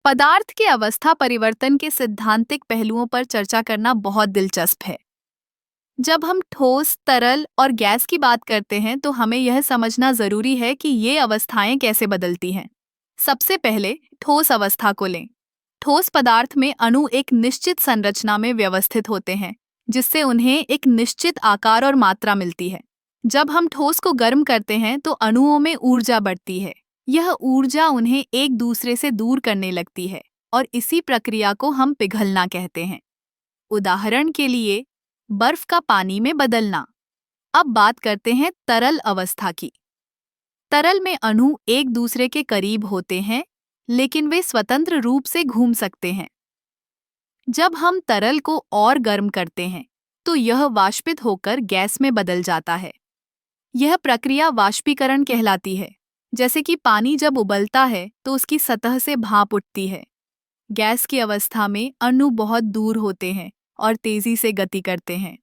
पदार्थ के अवस्था परिवर्तन के सैद्धांतिक पहलुओं पर चर्चा करना बहुत दिलचस्प है। जब हम ठोस, तरल और गैस की बात करते हैं तो हमें यह समझना जरूरी है कि ये अवस्थाएं कैसे बदलती हैं। सबसे पहले ठोस अवस्था को लें। ठोस पदार्थ में अणु एक निश्चित संरचना में व्यवस्थित होते हैं, जिससे उन्हें एक निश्चित आकार और मात्रा मिलती है। जब हम ठोस को गर्म करते हैं तो अणुओं में ऊर्जा बढ़ती है। यह ऊर्जा उन्हें एक दूसरे से दूर करने लगती है और इसी प्रक्रिया को हम पिघलना कहते हैं। उदाहरण के लिए, बर्फ का पानी में बदलना। अब बात करते हैं तरल अवस्था की। तरल में अणु एक दूसरे के करीब होते हैं, लेकिन वे स्वतंत्र रूप से घूम सकते हैं। जब हम तरल को और गर्म करते हैं, तो यह वाष्पित होकर गैस में बदल जाता है। यह प्रक्रिया वाष्पीकरण कहलाती है। जैसे कि पानी जब उबलता है तो उसकी सतह से भाप उठती है। गैस की अवस्था में अणु बहुत दूर होते हैं और तेजी से गति करते हैं।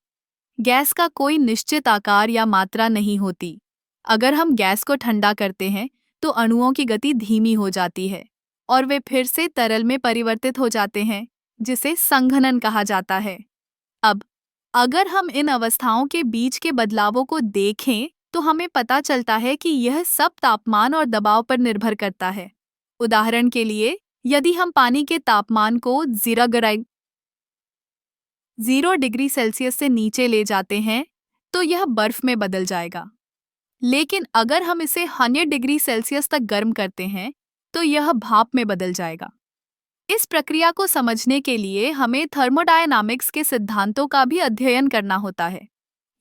गैस का कोई निश्चित आकार या मात्रा नहीं होती। अगर हम गैस को ठंडा करते हैं तो अणुओं की गति धीमी हो जाती है और वे फिर से तरल में परिवर्तित हो जाते हैं, जिसे संघनन कहा जाता है। अब अगर हम इन अवस्थाओं के बीच के बदलावों को देखें तो हमें पता चलता है कि यह सब तापमान और दबाव पर निर्भर करता है। उदाहरण के लिए, यदि हम पानी के तापमान को 0 डिग्री सेल्सियस से नीचे ले जाते हैं तो यह बर्फ में बदल जाएगा। लेकिन अगर हम इसे 100 डिग्री सेल्सियस तक गर्म करते हैं तो यह भाप में बदल जाएगा। इस प्रक्रिया को समझने के लिए हमें थर्मोडायनामिक्स के सिद्धांतों का भी अध्ययन करना होता है।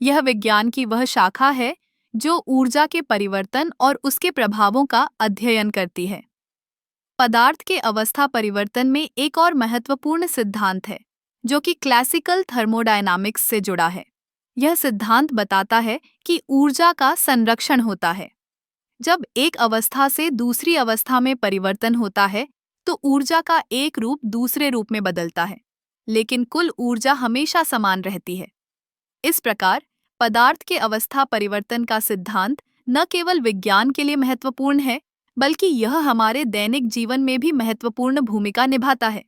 यह विज्ञान की वह शाखा है जो ऊर्जा के परिवर्तन और उसके प्रभावों का अध्ययन करती है। पदार्थ के अवस्था परिवर्तन में एक और महत्वपूर्ण सिद्धांत है, जो कि क्लासिकल थर्मोडायनामिक्स से जुड़ा है। यह सिद्धांत बताता है कि ऊर्जा का संरक्षण होता है। जब एक अवस्था से दूसरी अवस्था में परिवर्तन होता है, तो ऊर्जा का एक रूप दूसरे रूप में बदलता है, लेकिन कुल ऊर्जा हमेशा समान रहती है। इस प्रकार, पदार्थ के अवस्था परिवर्तन का सिद्धांत न केवल विज्ञान के लिए महत्वपूर्ण है, बल्कि यह हमारे दैनिक जीवन में भी महत्वपूर्ण भूमिका निभाता है।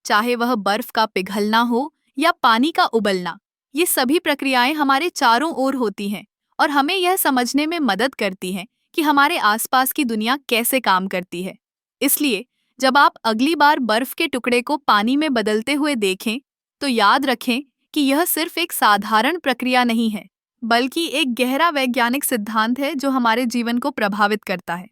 चाहे वह बर्फ का पिघलना हो या पानी का उबलना, ये सभी प्रक्रियाएं हमारे चारों ओर होती हैं और हमें यह समझने में मदद करती हैं कि हमारे आसपास की दुनिया कैसे काम करती है। इसलिए जब आप अगली बार बर्फ के टुकड़े को पानी में बदलते हुए देखें, तो याद रखें कि यह सिर्फ एक साधारण प्रक्रिया नहीं है, बल्कि एक गहरा वैज्ञानिक सिद्धांत है जो हमारे जीवन को प्रभावित करता है।